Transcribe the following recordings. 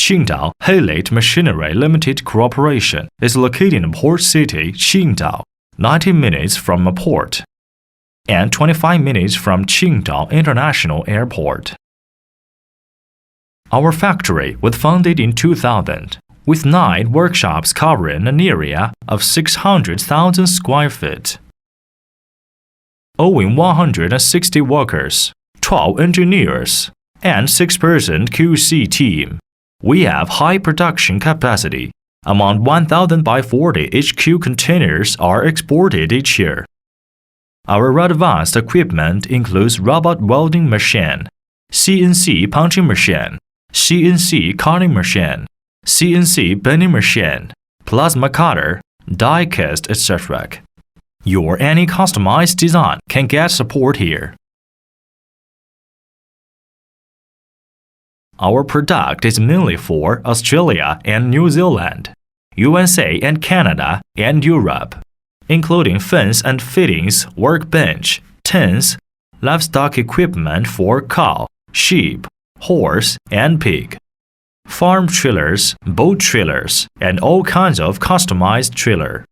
Qingdao Halite Machinery Limited Corporation is located in port city Qingdao, 90 minutes from a port, and 25 minutes from Qingdao International Airport. Our factory was founded in 2000, with 9 workshops covering an area of 600,000 square feet. Owing 160 workers, 12 engineers, and 6-person QC team, we have high production capacity. Among 1,000 by 40 HQ containers are exported each year. Our advanced equipment includes robot welding machine, CNC punching machine, CNC cutting machine, CNC bending machine, plasma cutter, die cast, etc. Your any customized design can get support here. Our product is mainly for Australia and New Zealand, USA and Canada and Europe, including fence and fittings, workbench, tents, livestock equipment for cow, sheep, horse, and pig, farm trailers, boat trailers, and all kinds of customized trailer.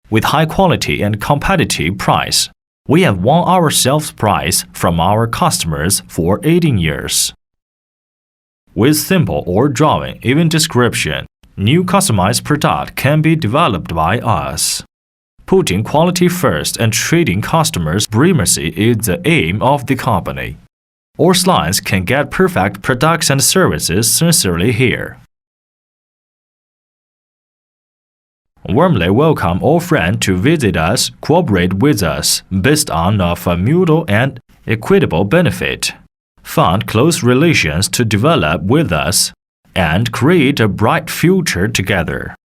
With high quality and competitive price, we have won our sales prize from our customers for 18 years. With simple or drawing, even description, new customized product can be developed by us. Putting quality first and treating customers' primacy is the aim of the company. All clients can get perfect products and services sincerely here. Warmly welcome all friends to visit us, cooperate with us based on a mutual and equitable benefit, found close relations to develop with us, and create a bright future together.